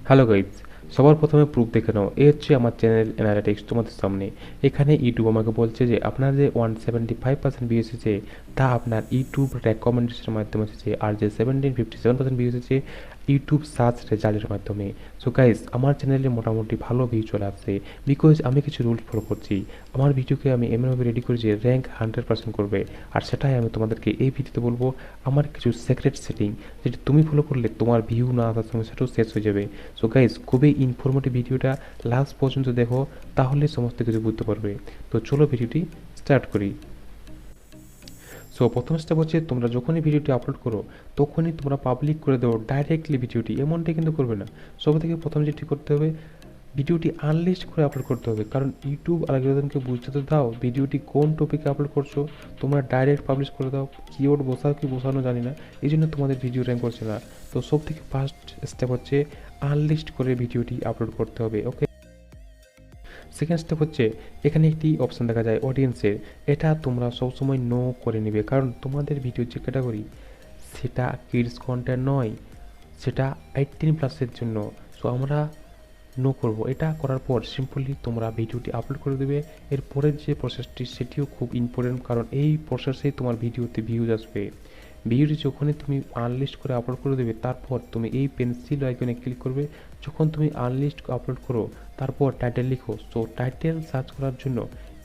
Hello guys, সবার প্রথমে proof দেখে নাও। এই হচ্ছে আমার চ্যানেল অ্যানালিটিক্স তোমাদের সামনে। এখানে ইউটিউব আমাকে বলছে যে আপনার যে 175% ভিউ এসেছে তা আপনার ইউটিউব রেকমেন্ডেশনের মাধ্যমে এসেছে, আর যে 57% ভিউ এসেছে ইউটিউব সার্চ রেজাল্টের মাধ্যমে। সো গাইজ, আমার চ্যানেলে মোটামুটি ভালো ভিউ চলে আসছে, বিকজ আমি কিছু রুল ফলো করছি। আমার ভিডিওকে আমি এমনভাবে রেডি করেছি র্যাঙ্ক 100% করবে, আর সেটাই আমি তোমাদেরকে এই ভিডিওতে বলবো। আমার কিছু সিক্রেট সেটিং যেটা তুমি ফলো করলে তোমার ভিউ না আসার সময় সেটাও শেষ হয়ে যাবে। সো গাইজ, খুবই ইনফরমেটিভ ভিডিওটা লাস্ট পর্যন্ত দেখো, তাহলে সমস্ত কিছু বুঝতে পারবে। তো চলো ভিডিওটি স্টার্ট করি। সো প্রথম স্টেপ হচ্ছে, তোমরা যখনই ভিডিওটি আপলোড করো তখনই তোমরা পাবলিক করে দেবো ডাইরেক্টলি ভিডিওটি, এমনটাই কিন্তু করবে না। সব থেকে প্রথম যেটি করতে হবে, ভিডিওটি আনলিস্ট করে আপলোড করতে হবে, কারণ ইউটিউব অ্যালগরিদমকে বুঝতে তো দাও ভিডিওটি কোন টপিকে আপলোড করছো। তোমরা ডাইরেক্ট পাবলিশ করে দাও, কিওয়ার্ড বসাও কি বসানো জানি না, এই জন্য তোমাদের ভিডিও র্যাঙ্ক করছে না। তো সব থেকে ফার্স্ট স্টেপ হচ্ছে আনলিস্ট করে ভিডিওটি আপলোড করতে হবে। ওকে, সেকেন্ড স্টেপ হচ্ছে, এখানে একটি অপশান দেখা যায় অডিয়েন্সের, এটা তোমরা সবসময় নো করে নেবে, কারণ তোমাদের ভিডিও যে ক্যাটাগরি সেটা কিডস কন্টেন্ট নয়, সেটা 18+এর জন্য। সো আমরা নো করব। এটা করার পর সিম্পলি তোমরা ভিডিওটি আপলোড করে দেবে। এরপরের যে প্রসেসটি সেটিও খুব ইম্পর্টেন্ট, কারণ এই প্রসেসেই তোমার ভিডিওতে ভিউজ আসবে। ভিডিওটি যখনই তুমি আনলিস্ট করে আপলোড করে দেবে, তারপর তুমি এই পেন্সিল আইকনে ক্লিক করবে। যখন তুমি আনলিস্ট আপলোড করো তারপর টাইটেল লিখো। সো টাইটেল সার্চ করার জন্য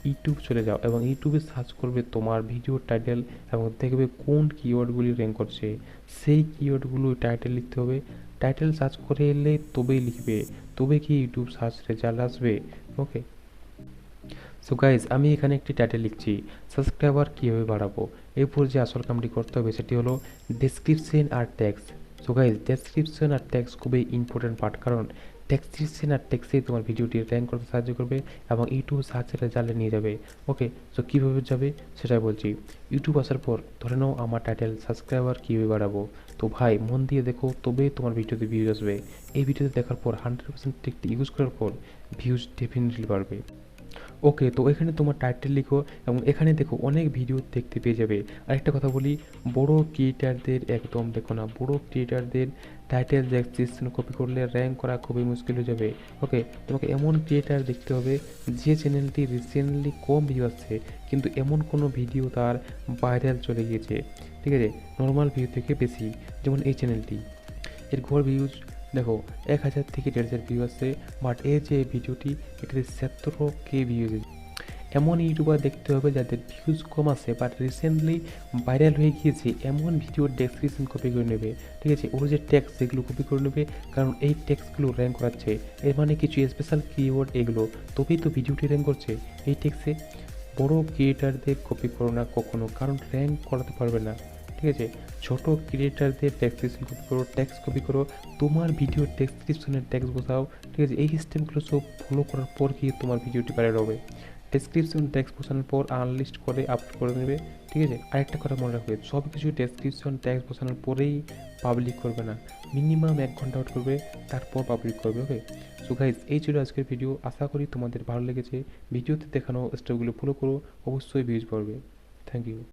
ইউটিউব চলে যাও এবং ইউটিউবে সার্চ করবে তোমার ভিডিওর টাইটেল এবং দেখবে কোন কিওয়ার্ডগুলি র্যাঙ্ক করছে। সেই কিওয়ার্ডগুলো টাইটেল লিখতে হবে। টাইটেল সার্চ করে এলে তবেই লিখবে, তবে কি ইউটিউব সার্চ রেজাল্ট আসবে। ওকে, সো গাইজ, আমি এখানে একটি টাইটেল লিখছি, সাবস্ক্রাইবার কীভাবে বাড়াবো। এরপর যে আসল কামটি করতে হবে সেটি হলো ডেসক্রিপশন আর ট্যাক্স। সো গাইজ, ডেসক্রিপশন আর ট্যাক্স খুবই ইম্পর্টেন্ট পার্ট, কারণ ডেসক্রিপশন আর ট্যাক্সেই তোমার ভিডিওটি র্যাঙ্ক করতে সাহায্য করবে এবং ইউটিউব সার্চের রেজাল্টে নিয়ে যাবে। ওকে, সো কীভাবে যাবে সেটাই বলছি। ইউটিউব আসার পর ধরে নাও আমার টাইটেল সাবস্ক্রাইবার কীভাবে বাড়াবো, তো ভাই মন দিয়ে দেখো, তবেই তোমার ভিডিওতে ভিউজ আসবে। এই ভিডিওতে দেখার পর 100% টেকটি ইউজ করার পর ভিউজ ডেফিনেটলি বাড়বে। ওকে, তো এখানে তোমার টাইটেল লিখো এবং এখানে দেখো অনেক ভিডিও দেখতে পেয়ে যাবে। আরেকটা কথা বলি, বড় ক্রিয়েটারদের একদম দেখো না, বড় ক্রিয়েটারদের টাইটেল ডেসক্রিপশন কপি করলে র্যাঙ্ক করা খুবই মুশকিল হয়ে যাবে। ওকে, তোমাকে এমন ক্রিয়েটার দেখতে হবে যে চ্যানেলটি রিসেন্টলি কম ভিউ আসছে, কিন্তু এমন কোনো ভিডিও তার ভাইরাল চলে গিয়েছে, ঠিক আছে, নর্মাল ভিউ থেকে বেশি। যেমন এই চ্যানেলটি, এর গড় ভিউজ দেখো 1000 থেকে 1500 ভিউ আসছে, বাট এর যে ভিডিওটি এটাতে 17K ভিউজ। এমন ইউটিউবার দেখতে হবে যাদের ভিউজ কম আসে বাট রিসেন্টলি ভাইরাল হয়ে গিয়েছে, এমন ভিডিওর ডেসক্রিপশন কপি করে নেবে, ঠিক আছে, ওর যে ট্যাক্স সেগুলো কপি করে নেবে, কারণ এই ট্যাক্সগুলো র্যাঙ্ক করাচ্ছে। এর মানে কিছু স্পেশাল কিওয়ার্ড এগুলো, তবেই তো ভিডিওটি র্যাঙ্ক করছে এই ট্যাক্সে। বড় ক্রিয়েটারদের কপি করো না কখনো, কারণ র্যাঙ্ক করাতে পারবে না, ঠিক আছে। ছোট ক্রিয়েটারদের ডেসক্রিপশন কপি করো, ট্যাক্স কপি করো, তোমার ভিডিও ডেসক্রিপশনের ট্যাক্স বসাও, ঠিক আছে। এই সিস্টেমগুলো সব ফলো করার পর গিয়ে তোমার ভিডিওটি ভাইরাল হবে। ডেসক্রিপশন ট্যাক্স বসানোর পর আনলিস্ট করে আপলোড করে নেবে, ঠিক আছে। আরেকটা কথা মনে রাখবে, সব কিছু ডেসক্রিপশন ট্যাক্স বসানোর পরেই পাবলিক করবে না, মিনিমাম 1 ঘন্টা ওয়েট করবে, তারপর পাবলিক করবে। ওকে, সো গাইজ, এই ছিল আজকের ভিডিও। আশা করি তোমাদের ভালো লেগেছে। ভিডিওতে দেখানো স্টেপগুলো ফলো করো, অবশ্যই ভিউজ পড়বে। Thank you.